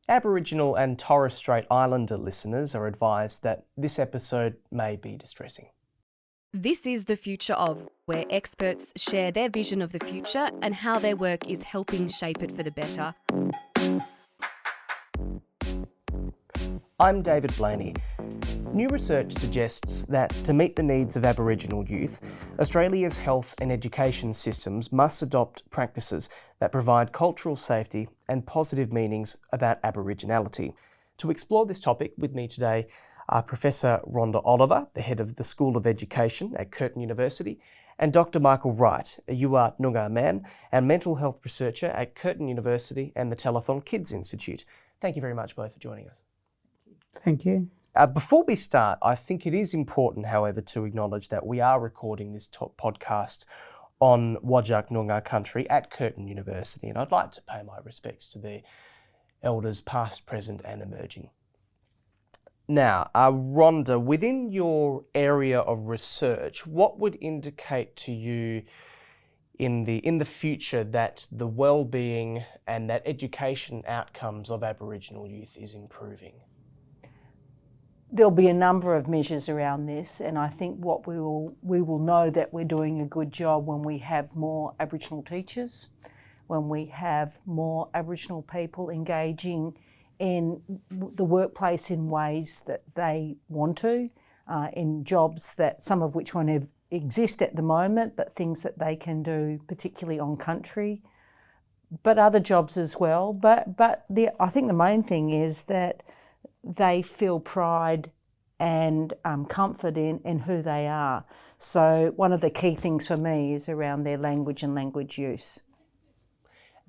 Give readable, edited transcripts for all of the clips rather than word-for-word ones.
Aboriginal and Torres Strait Islander listeners are advised that this episode may be distressing. This is The Future Of, where experts share their vision of the future and how their work is helping shape it for the better. I'm David Blaney. New research suggests that to meet the needs of Aboriginal youth, Australia's health and education systems must adopt practices that provide cultural safety and positive meanings about Aboriginality. To explore this topic with me today are Professor Rhonda Oliver, the head of the School of Education at Curtin University, and Dr Michael Wright, a Yuat Nyungar man and mental health researcher at Curtin University and the Telethon Kids Institute. Thank you very much both for joining us. Thank you. Before we start, I think it is important, however, to acknowledge that we are recording this podcast on Yuat Nyungar country at Curtin University, and I'd like to pay my respects to the elders past, present and emerging. Now, Rhonda, within your area of research, what would indicate to you in the future that the well-being and that education outcomes of Aboriginal youth is improving? There'll be a number of measures around this, and I think what we will know that we're doing a good job when we have more Aboriginal teachers, when we have more Aboriginal people engaging in the workplace in ways that they want to, in jobs that some of which won't exist at the moment, but things that they can do, particularly on country, but other jobs as well. But I think the main thing is that they feel pride and comfort in who they are. So one of the key things for me is around their language and language use.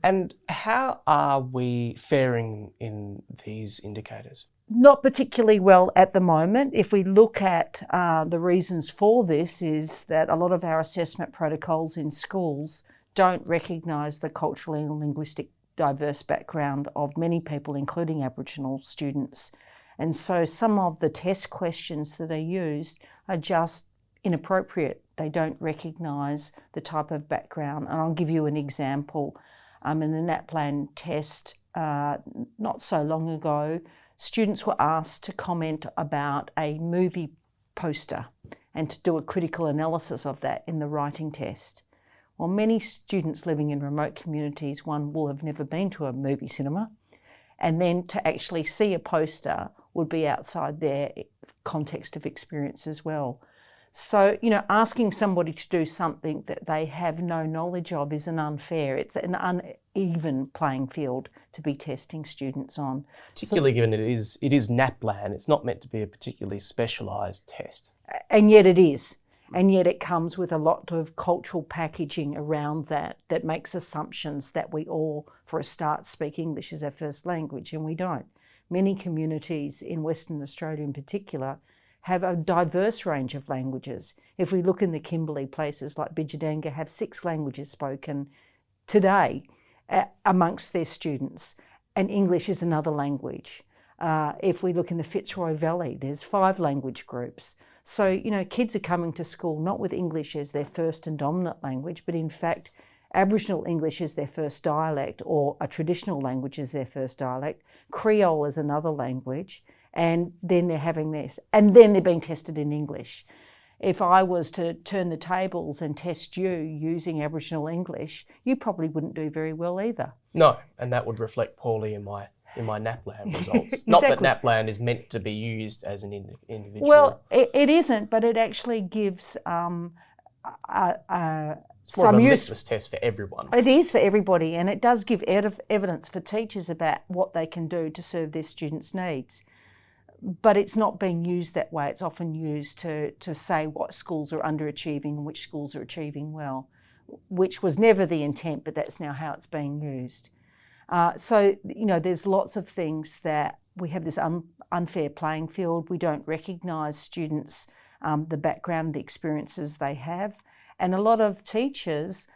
And how are we faring in these indicators? Not particularly well at the moment. If we look at the reasons for this, is that a lot of our assessment protocols in schools don't recognise the culturally and linguistic diverse background of many people, including Aboriginal students. And so some of the test questions that are used are just inappropriate. They don't recognise the type of background. And I'll give you an example. In the NAPLAN test not so long ago, students were asked to comment about a movie poster and to do a critical analysis of that in the writing test. Well, many students living in remote communities, one will have never been to a movie cinema, and then to actually see a poster would be outside their context of experience as well. So, asking somebody to do something that they have no knowledge of is unfair. It's an uneven playing field to be testing students on. Particularly given it is NAPLAN, it's not meant to be a particularly specialised test. And yet it is. And yet it comes with a lot of cultural packaging around that makes assumptions that we all, for a start, speak English as our first language, and we don't. Many communities in Western Australia in particular have a diverse range of languages. If we look in the Kimberley, places like Bidjadanga have 6 languages spoken today amongst their students, and English is another language. If we look in the Fitzroy Valley, there's 5 language groups. So, kids are coming to school not with English as their first and dominant language, but in fact, Aboriginal English is their first dialect, or a traditional language is their first dialect. Creole is another language, and then they're having this, and then they're being tested in English. If I was to turn the tables and test you using Aboriginal English, you probably wouldn't do very well either. No, and that would reflect poorly in my NAPLAN results. Exactly. Not that NAPLAN is meant to be used as an individual. Well, it isn't, but it actually gives it's more of a litmus test for everyone. It is for everybody, and it does give evidence for teachers about what they can do to serve their students' needs. But it's not being used that way. It's often used to say what schools are underachieving and which schools are achieving well, which was never the intent, but that's now how it's being used. So, there's lots of things that we have this unfair playing field. We don't recognise students, the background, the experiences they have. And a lot of teachers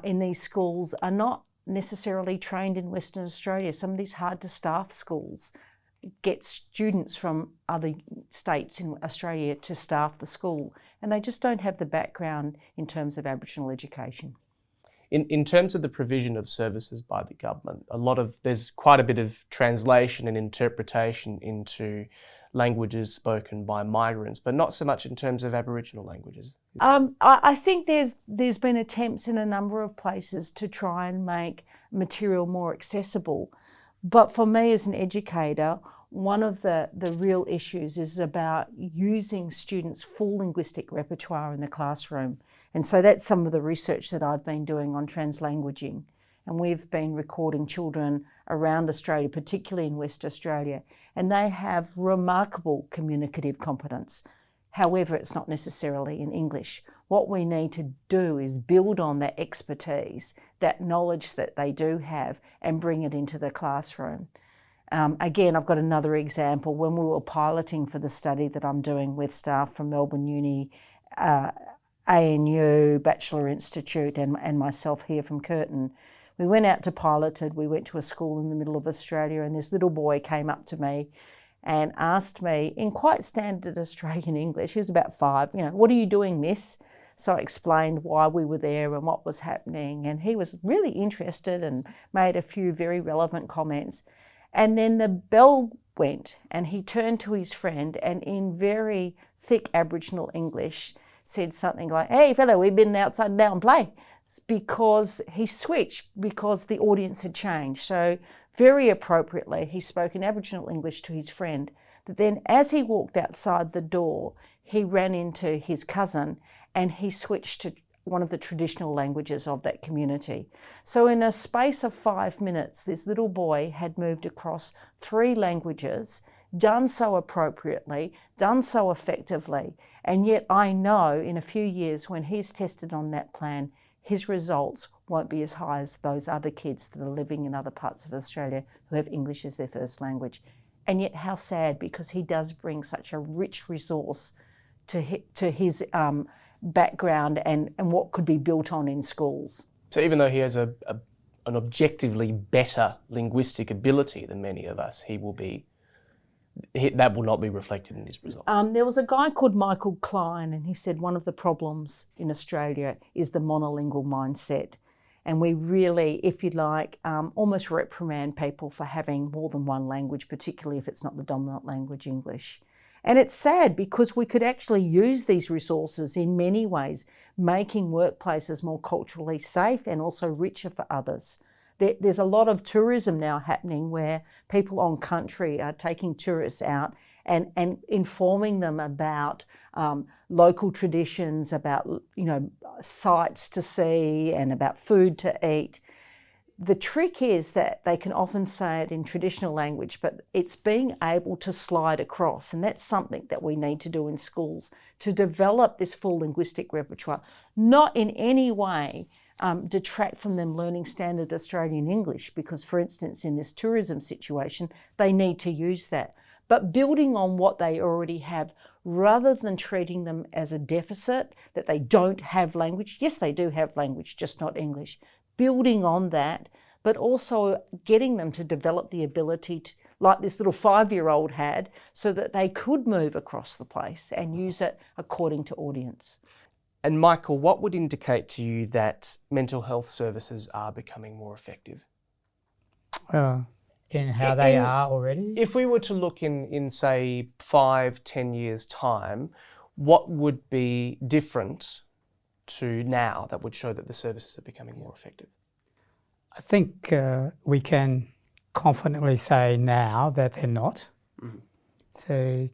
in these schools are not necessarily trained in Western Australia. Some of these hard to staff schools get students from other states in Australia to staff the school, and they just don't have the background in terms of Aboriginal education. In terms of the provision of services by the government, there's quite a bit of translation and interpretation into languages spoken by migrants, but not so much in terms of Aboriginal languages. I think there's been attempts in a number of places to try and make material more accessible. But for me as an educator, one of the real issues is about using students' full linguistic repertoire in the classroom. And so that's some of the research that I've been doing on translanguaging. And we've been recording children around Australia, particularly in West Australia, and they have remarkable communicative competence. However, it's not necessarily in English. What we need to do is build on that expertise, that knowledge that they do have, and bring it into the classroom. Again, I've got another example. When we were piloting for the study that I'm doing with staff from Melbourne Uni, ANU, Bachelor Institute, and myself here from Curtin, we went out to piloted. We went to a school in the middle of Australia, and this little boy came up to me and asked me in quite standard Australian English, he was about 5, what are you doing, miss? So I explained why we were there and what was happening, and he was really interested and made a few very relevant comments. And then the bell went, and he turned to his friend and in very thick Aboriginal English said something like, "Hey fella, we've been outside now and play," because he switched, because the audience had changed. So very appropriately, he spoke in Aboriginal English to his friend. But then as he walked outside the door, he ran into his cousin and he switched to one of the traditional languages of that community. So in a space of 5 minutes, this little boy had moved across 3 languages, done so appropriately, done so effectively, and yet I know in a few years when he's tested on NAPLAN, his results won't be as high as those other kids that are living in other parts of Australia who have English as their first language. And yet how sad, because he does bring such a rich resource to his background and what could be built on in schools. So even though he has an objectively better linguistic ability than many of us, that will not be reflected in his results. There was a guy called Michael Klein, and he said one of the problems in Australia is the monolingual mindset. And we really, if you like, almost reprimand people for having more than one language, particularly if it's not the dominant language, English. And it's sad, because we could actually use these resources in many ways, making workplaces more culturally safe and also richer for others. There's a lot of tourism now happening where people on country are taking tourists out and informing them about local traditions, about sights to see and about food to eat. The trick is that they can often say it in traditional language, but it's being able to slide across, and that's something that we need to do in schools, to develop this full linguistic repertoire, not in any way detract from them learning standard Australian English, because, for instance, in this tourism situation, they need to use that. But building on what they already have, rather than treating them as a deficit, that they don't have language. Yes, they do have language, just not English. Building on that, but also getting them to develop the ability to, like this little 5-year-old had, so that they could move across the place and use it according to audience. And Michael, what would indicate to you that mental health services are becoming more effective? In how they are already? If we were to look in say 5-10 years' time, what would be different to now that would show that the services are becoming more effective? I think we can confidently say now that they're not. Mm-hmm. So,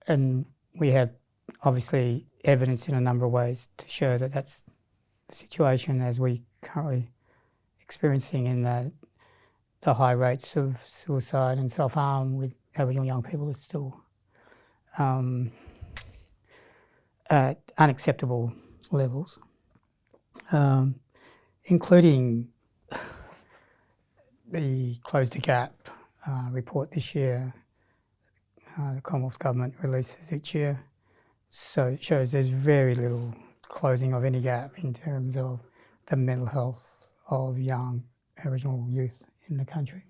and we have obviously evidence in a number of ways to show that that's the situation as we currently experiencing in the high rates of suicide and self-harm with Aboriginal young people is still at unacceptable levels, including the Close the Gap report this year. The Commonwealth Government releases each year. So it shows there's very little closing of any gap in terms of the mental health of young Aboriginal youth in the country,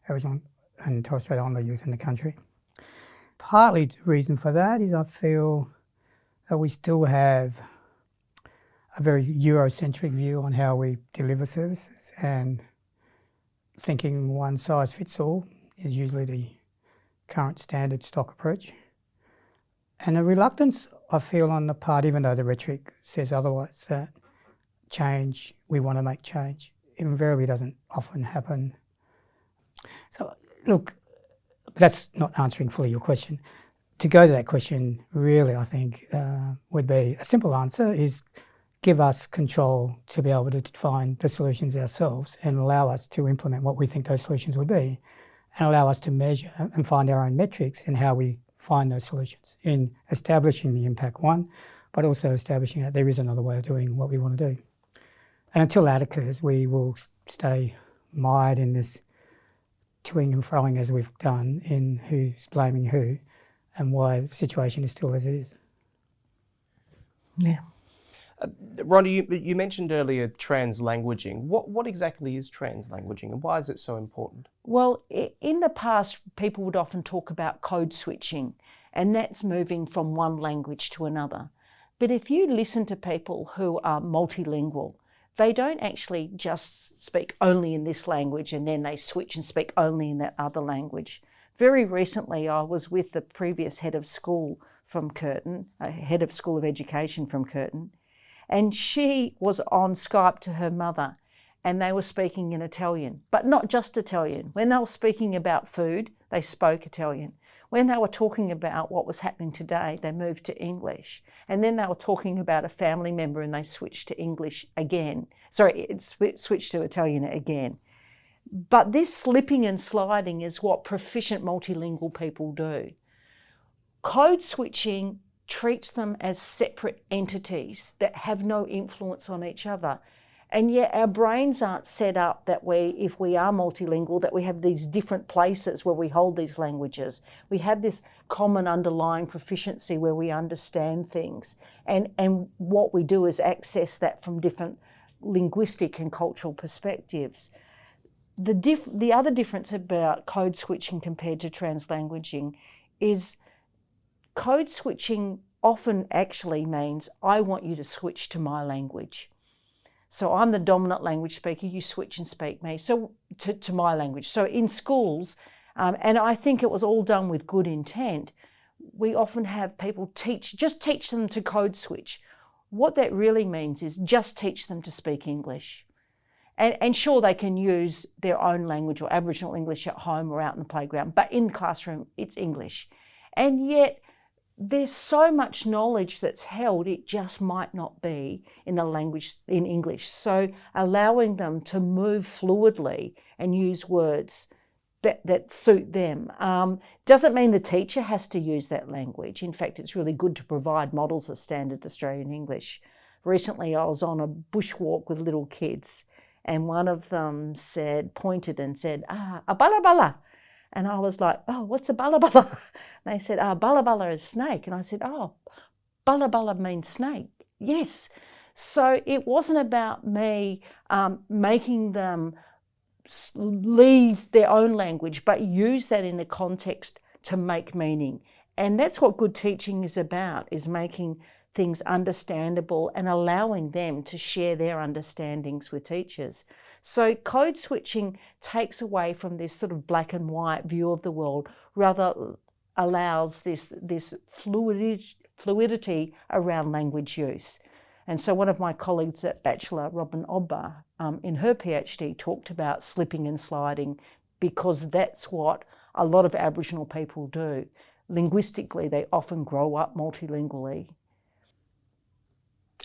Aboriginal and Torres Strait Islander youth in the country. Partly the reason for that is I feel that we still have a very Eurocentric view on how we deliver services, and thinking one size fits all is usually the current standard stock approach. And a reluctance, I feel, on the part, even though the rhetoric says otherwise, that change, we want to make change, invariably doesn't often happen. So, look, that's not answering fully your question. To go to that question, really, I think, would be a simple answer is give us control to be able to find the solutions ourselves and allow us to implement what we think those solutions would be, and allow us to measure and find our own metrics in how we find those solutions, in establishing the impact one, but also establishing that there is another way of doing what we want to do. And until that occurs, we will stay mired in this toing and froing as we've done in who's blaming who and why the situation is still as it is. Yeah. Rhonda, you mentioned earlier translanguaging. What exactly is translanguaging and why is it so important? Well, in the past, people would often talk about code switching, and that's moving from one language to another. But if you listen to people who are multilingual, they don't actually just speak only in this language and then they switch and speak only in that other language. Very recently, I was with the previous head of school from Curtin, head of School of Education from Curtin, and she was on Skype to her mother and they were speaking in Italian, but not just Italian. When they were speaking about food, they spoke Italian. When they were talking about what was happening today, they moved to English. And then they were talking about a family member and they switched to English again. Sorry, it switched to Italian again. But this slipping and sliding is what proficient multilingual people do. Code switching treats them as separate entities that have no influence on each other. And yet our brains aren't set up that if we are multilingual, that we have these different places where we hold these languages. We have this common underlying proficiency where we understand things. And what we do is access that from different linguistic and cultural perspectives. The other difference about code switching compared to translanguaging is code switching often actually means I want you to switch to my language. So I'm the dominant language speaker, you switch and speak me, so to my language. So in schools, and I think it was all done with good intent, we often have people just teach them to code switch. What that really means is just teach them to speak English. And sure, they can use their own language or Aboriginal English at home or out in the playground, but in the classroom, it's English. And yet, there's so much knowledge that's held, it just might not be in a language in English. So allowing them to move fluidly and use words that suit them. Doesn't mean the teacher has to use that language. In fact, it's really good to provide models of standard Australian English. Recently, I was on a bushwalk with little kids and one of them pointed and said, a bala bala. And I was like, oh, what's a bala bala? And they said, bala bala is snake. And I said, oh, bala bala means snake. Yes. So it wasn't about me making them leave their own language, but use that in a context to make meaning. And that's what good teaching is about, is making things understandable and allowing them to share their understandings with teachers. So code switching takes away from this sort of black and white view of the world, rather allows this fluidity around language use. And so one of my colleagues at Bachelor, Robin Obba, in her PhD talked about slipping and sliding because that's what a lot of Aboriginal people do. Linguistically, they often grow up multilingually.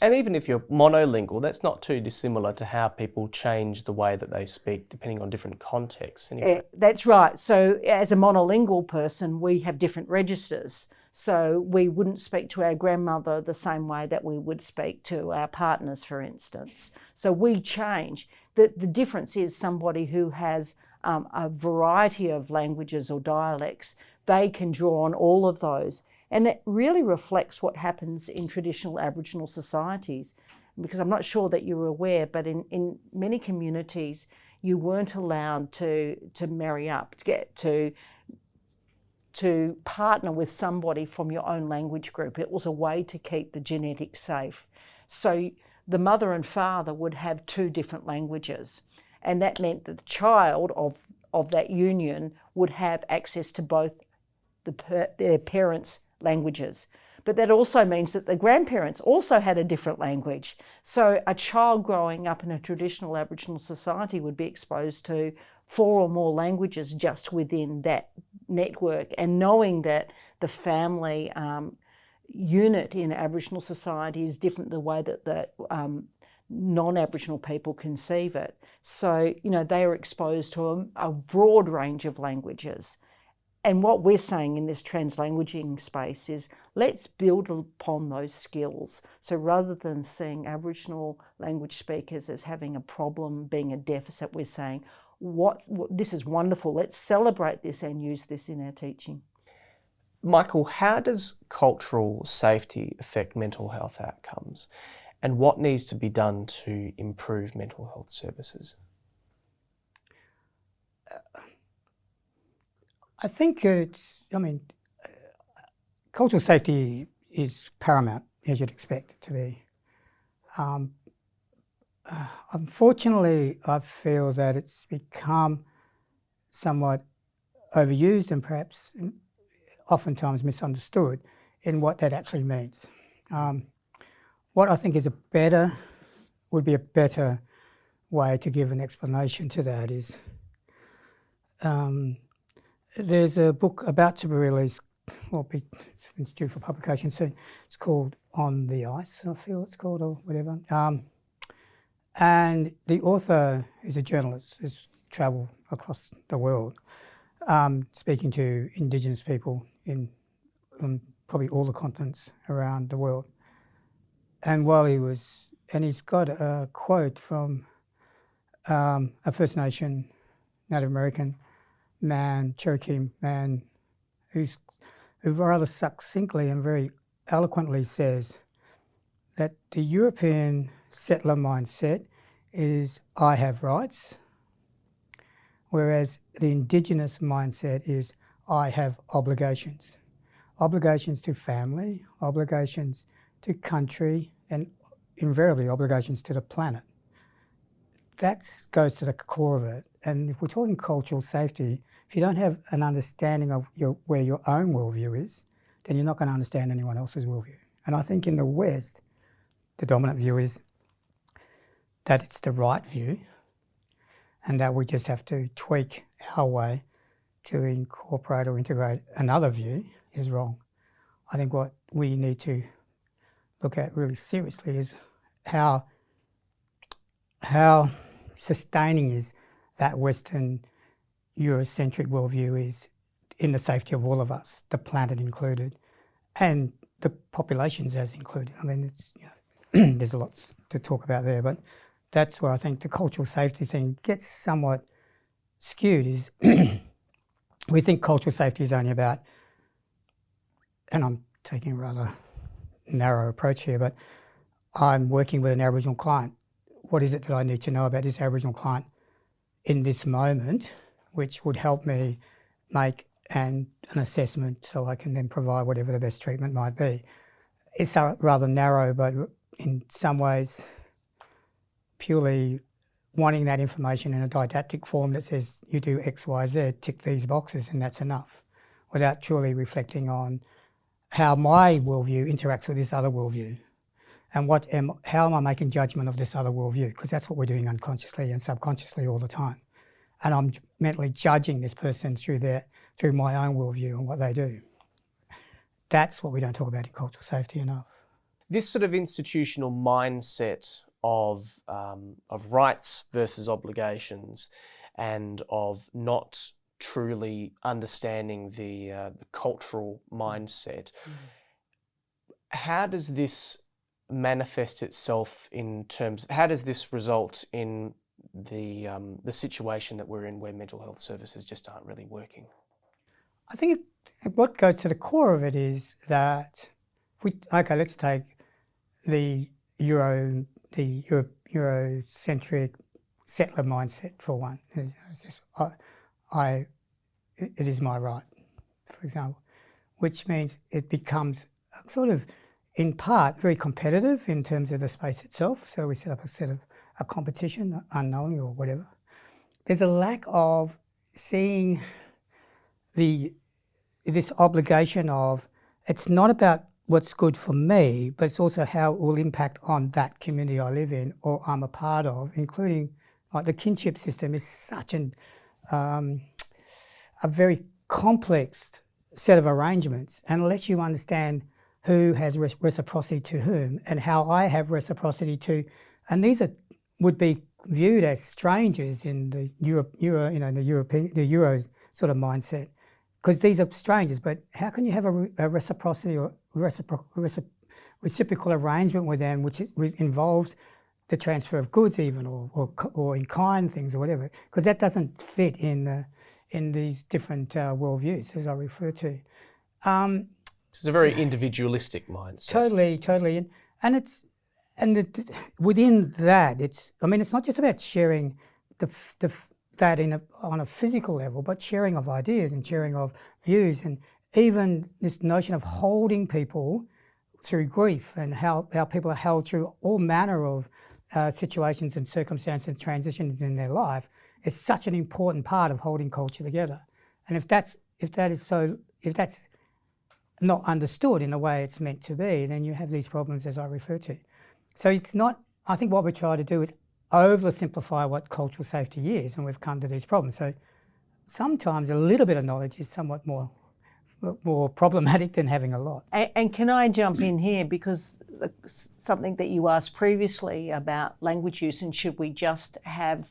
And even if you're monolingual, that's not too dissimilar to how people change the way that they speak depending on different contexts. Anyway. That's right. So as a monolingual person, we have different registers. So we wouldn't speak to our grandmother the same way that we would speak to our partners, for instance. So we change. The difference is somebody who has a variety of languages or dialects, they can draw on all of those. And it really reflects what happens in traditional Aboriginal societies. Because I'm not sure that you're aware, but in many communities, you weren't allowed to marry up, to partner with somebody from your own language group. It was a way to keep the genetics safe. So the mother and father would have two different languages. And that meant that the child of that union would have access to both their parents' languages. But that also means that the grandparents also had a different language. So a child growing up in a traditional Aboriginal society would be exposed to 4 or more languages just within that network. And knowing that the family unit in Aboriginal society is different the way that non-Aboriginal people conceive it. So, you know, they are exposed to a broad range of languages. And what we're saying in this translanguaging space is let's build upon those skills. So rather than seeing Aboriginal language speakers as having a problem, being a deficit, we're saying, this is wonderful, let's celebrate this and use this in our teaching. Michael, how does cultural safety affect mental health outcomes? And what needs to be done to improve mental health services? I think cultural safety is paramount, as you'd expect it to be. Unfortunately, I feel that it's become somewhat overused and perhaps oftentimes misunderstood in what that actually means. What I think would be a better way to give an explanation to that is there's a book about to be released, it's due for publication soon. It's called On the Ice, I feel it's called, or whatever. And the author is a journalist, has travelled across the world, speaking to Indigenous people in probably all the continents around the world. And he's got a quote from a First Nation Native American man, Cherokee man, who rather succinctly and very eloquently says that the European settler mindset is I have rights, whereas the Indigenous mindset is I have obligations. Obligations to family, obligations to country, and invariably obligations to the planet. That goes to the core of it. And if we're talking cultural safety, if you don't have an understanding of where your own worldview is, then you're not going to understand anyone else's worldview. And I think in the West, the dominant view is that it's the right view and that we just have to tweak our way to incorporate or integrate another view is wrong. I think what we need to look at really seriously is how sustaining is that Western Eurocentric worldview is in the safety of all of us, the planet included, and the populations as included. I mean, it's, there's a lot to talk about there, but that's where I think the cultural safety thing gets somewhat skewed is we think cultural safety is only about, and I'm taking a rather narrow approach here, but I'm working with an Aboriginal client. What is it that I need to know about this Aboriginal client in this moment, which would help me make an assessment so I can then provide whatever the best treatment might be. It's rather narrow, but in some ways purely wanting that information in a didactic form that says you do X, Y, Z, tick these boxes and that's enough, without truly reflecting on how my worldview interacts with this other worldview and how am I making judgment of this other worldview, because that's what we're doing unconsciously and subconsciously all the time. And I'm mentally judging this person through my own worldview and what they do. That's what we don't talk about in cultural safety enough. This sort of institutional mindset of rights versus obligations and of not truly understanding the cultural mindset, how does this manifest itself in terms, how does this result in the situation that we're in where mental health services just aren't really working? I think what goes to the core of it is that let's take the Eurocentric settler mindset for one. It's just, it is my right, for example, which means it becomes sort of in part very competitive in terms of the space itself. So we set up a competition unknowingly or whatever. There's a lack of seeing this obligation of, it's not about what's good for me, but it's also how it will impact on that community I live in or I'm a part of, including like the kinship system is such a very complex set of arrangements, and unless you understand who has reciprocity to whom and how I have reciprocity to, and these would be viewed as strangers in the the Euro sort of mindset, because these are strangers. But how can you have a reciprocity or reciprocal arrangement with them, which involves the transfer of goods, even or in kind things or whatever? Because that doesn't fit in these different worldviews, as I refer to. It's a very individualistic mindset. Totally, within that, it's not just about sharing that on a physical level, but sharing of ideas and sharing of views, and even this notion of holding people through grief and how people are held through all manner of situations and circumstances and transitions in their life is such an important part of holding culture together. And if that's not understood in the way it's meant to be, then you have these problems as I refer to. So it's not, I think what we try to do is oversimplify what cultural safety is, and we've come to these problems. So sometimes a little bit of knowledge is somewhat more problematic than having a lot. And can I jump in here, because something that you asked previously about language use, and should we just have,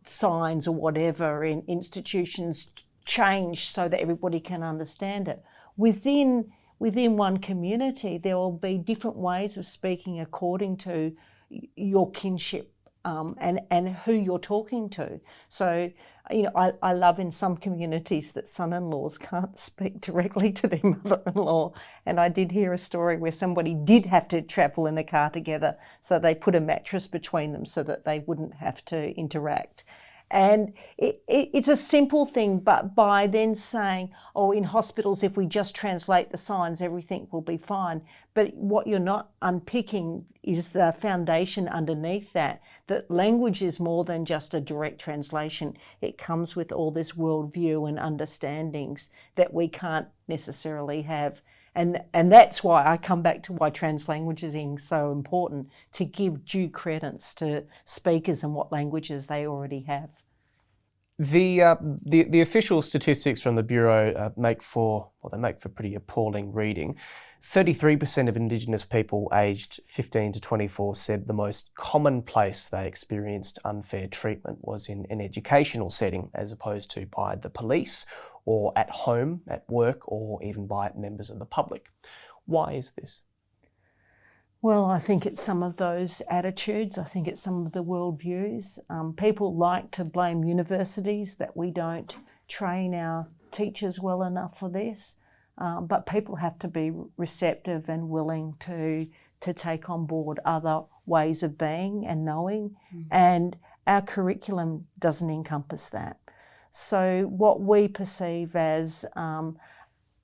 signs or whatever in institutions change so that everybody can understand it. Within one community, there will be different ways of speaking according to your kinship and who you're talking to. So, I love in some communities that son-in-laws can't speak directly to their mother-in-law. And I did hear a story where somebody did have to travel in the car together, so they put a mattress between them so that they wouldn't have to interact. And it's a simple thing, but by then saying, in hospitals, if we just translate the signs, everything will be fine. But what you're not unpicking is the foundation underneath that language is more than just a direct translation. It comes with all this worldview and understandings that we can't necessarily have. And that's why I come back to why translanguaging is so important, to give due credence to speakers and what languages they already have. The official statistics from the Bureau make for pretty appalling reading. 33% of Indigenous people aged 15 to 24 said the most common place they experienced unfair treatment was in an educational setting, as opposed to by the police or at home, at work, or even by members of the public. Why is this? Well, I think it's some of those attitudes. I think it's some of the worldviews. People like to blame universities that we don't train our teachers well enough for this, but people have to be receptive and willing to take on board other ways of being and knowing, and our curriculum doesn't encompass that. So what we perceive as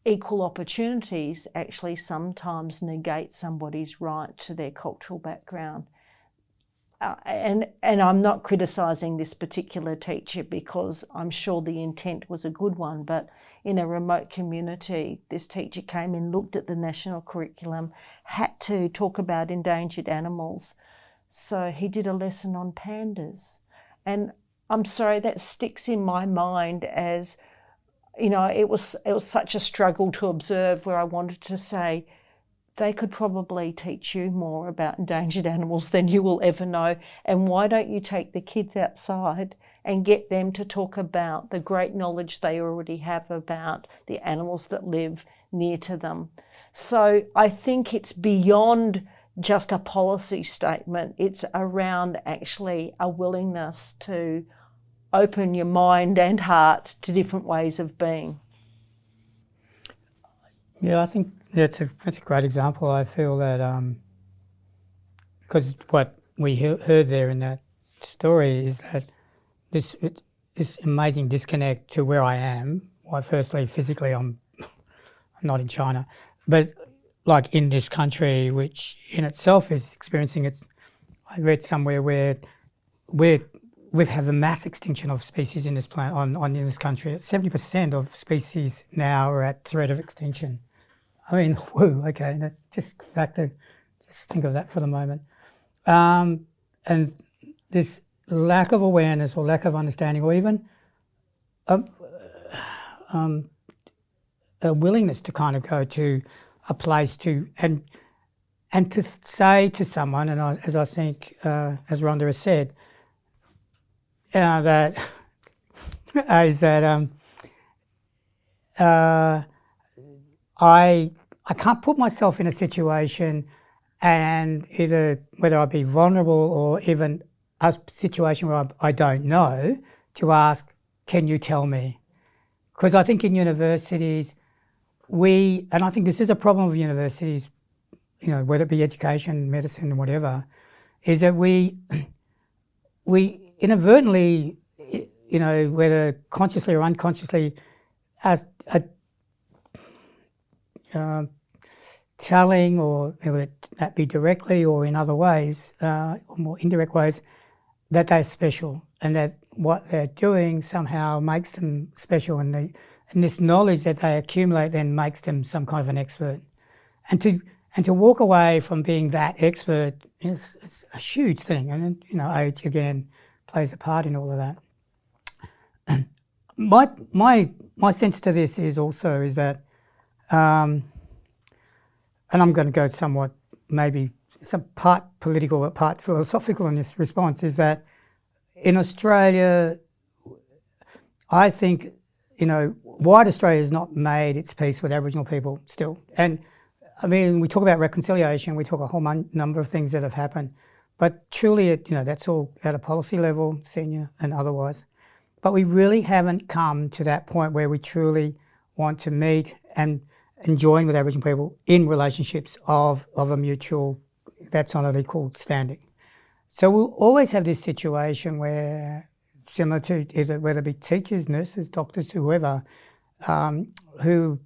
equal opportunities actually sometimes negate somebody's right to their cultural background. And I'm not criticising this particular teacher, because I'm sure the intent was a good one, but in a remote community, this teacher came in, looked at the national curriculum, had to talk about endangered animals. So he did a lesson on pandas. And I'm sorry, that sticks in my mind as, it was such a struggle to observe, where I wanted to say, they could probably teach you more about endangered animals than you will ever know. And why don't you take the kids outside and get them to talk about the great knowledge they already have about the animals that live near to them? So I think it's beyond just a policy statement. It's around actually a willingness to open your mind and heart to different ways of being. Yeah, I think that's a great example. I feel that because what we heard there in that story is that this amazing disconnect to where I am. Well, firstly, physically, I'm not in China, but like in this country, which in itself is experiencing its. I read somewhere where we've had a mass extinction of species in this planet, in this country. 70% of species now are at threat of extinction. I mean, whoo, okay, just think of that for the moment. And this lack of awareness or lack of understanding, or even a willingness to kind of go to a place to and to say to someone, and as I think, as Rhonda has said, that is that I can't put myself in a situation, and either whether I be vulnerable or even a situation where I don't know, to ask, can you tell me? Because I think in universities, and I think this is a problem of universities, whether it be education, medicine, whatever, is that we inadvertently, whether consciously or unconsciously, telling, or whether that be directly or in other ways, or more indirect ways, that they're special and that what they're doing somehow makes them special, and this knowledge that they accumulate then makes them some kind of an expert. And to walk away from being that expert is a huge thing, and age again plays a part in all of that. My sense to this is that, and I'm going to go somewhat maybe some part political but part philosophical in this response, is that in Australia, I think white Australia has not made its peace with Aboriginal people still, and I mean, we talk about reconciliation, we talk a whole number of things that have happened, but truly, that's all at a policy level, senior and otherwise. But we really haven't come to that point where we truly want to meet and join with Aboriginal people in relationships of a mutual, that's on an equal standing. So we'll always have this situation where, similar to whether it be teachers, nurses, doctors, whoever, who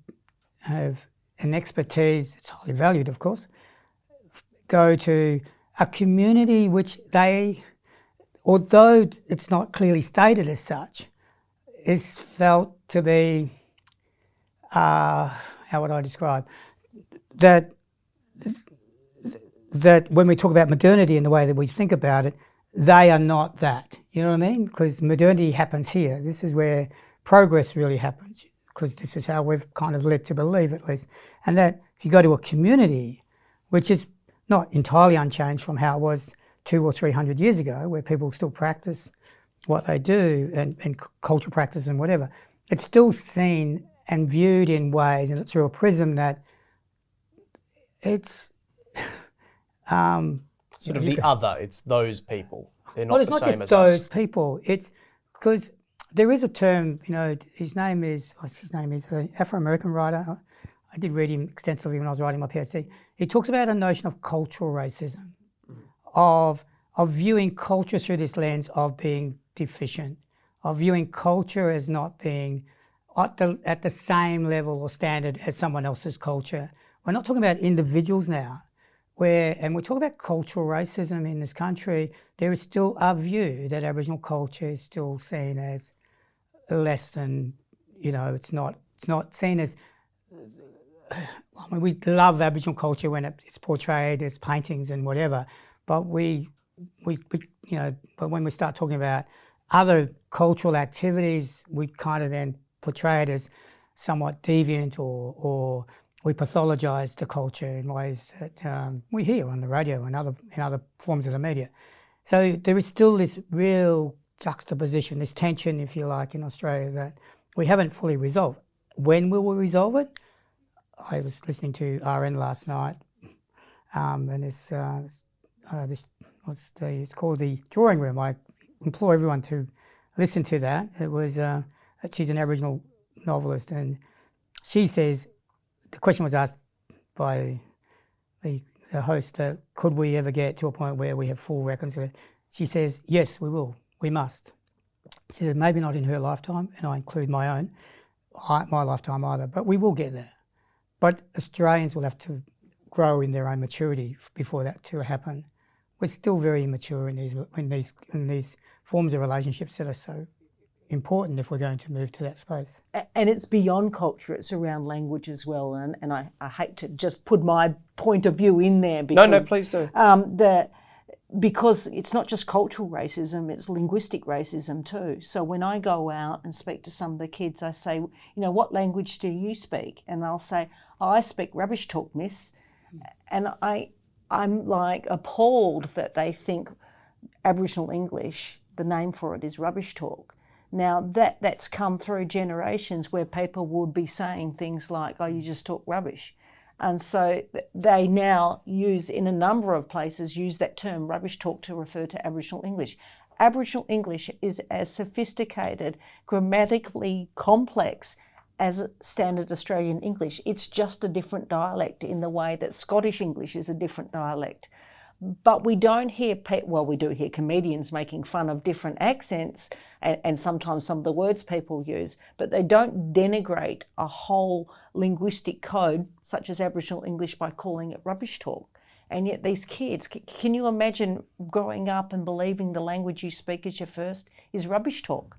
have an expertise, it's highly valued of course, go to a community which they, although it's not clearly stated as such, is felt to be, how would I describe, that when we talk about modernity in the way that we think about it, they are not that. You know what I mean? Because modernity happens here. This is where progress really happens, because this is how we've kind of led to believe, at least. And that if you go to a community, which is not entirely unchanged from how it was 200 or 300 years ago, where people still practice what they do and cultural practice and whatever, it's still seen and viewed in ways, and it's through a prism that it's sort of the other. It's those people. They're not the same as us. Well, it's not just those people. It's because there is a term. His name is an Afro-American writer. I did read him extensively when I was writing my PhD. He talks about a notion of cultural racism, of viewing culture through this lens of being deficient, of viewing culture as not being at the same level or standard as someone else's culture. We're not talking about individuals now, and we're talking about cultural racism in this country. There is still a view that Aboriginal culture is still seen as less than, it's not seen as, I mean, we love Aboriginal culture when it's portrayed as paintings and whatever, but but when we start talking about other cultural activities, we kind of then portray it as somewhat deviant, or we pathologise the culture in ways that we hear on the radio and in other forms of the media. So there is still this real juxtaposition, this tension, if you like, in Australia that we haven't fully resolved. When will we resolve it? I was listening to RN last night, and it's called The Drawing Room. I implore everyone to listen to that. It was she's an Aboriginal novelist, and she says, the question was asked by the host, could we ever get to a point where we have full reconciliation? She says, yes, we will. We must. She said, maybe not in her lifetime, and I include my lifetime either, but we will get there. But Australians will have to grow in their own maturity before that to happen. We're still very immature in these forms of relationships that are so important if we're going to move to that space. And it's beyond culture, it's around language as well. And I hate to just put my point of view in there because... No, please do. Because it's not just cultural racism, it's linguistic racism too. So when I go out and speak to some of the kids, I say, you know, what language do you speak? And they'll say, oh, I speak rubbish talk, miss. And I'm like appalled that they think Aboriginal English, the name for it is rubbish talk. Now that's come through generations where people would be saying things like, oh, you just talk rubbish. And so they now use, in a number of places, use that term rubbish talk to refer to Aboriginal English. Aboriginal English is as sophisticated, grammatically complex as standard Australian English. It's just a different dialect in the way that Scottish English is a different dialect. But we don't hear, well, we do hear comedians making fun of different accents and sometimes some of the words people use, but they don't denigrate a whole linguistic code such as Aboriginal English by calling it rubbish talk. And yet these kids, can you imagine growing up and believing the language you speak as your first is rubbish talk?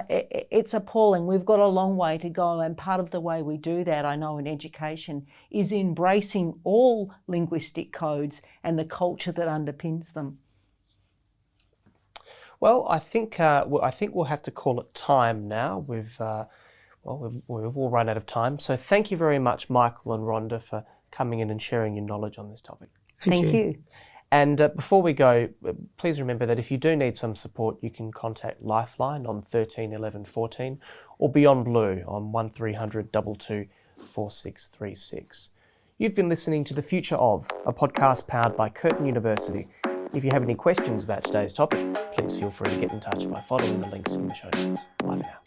It's appalling. We've got a long way to go, and part of the way we do that, I know in education, is embracing all linguistic codes and the culture that underpins them. Well, I think we'll have to call it time now. We've all run out of time. So thank you very much, Michael and Rhonda, for coming in and sharing your knowledge on this topic. Thank you. And before we go, please remember that if you do need some support, you can contact Lifeline on 13 11 14 or Beyond Blue on 1300 22 4636. You've been listening to The Future Of, a podcast powered by Curtin University. If you have any questions about today's topic, please feel free to get in touch by following the links in the show notes. Bye for now.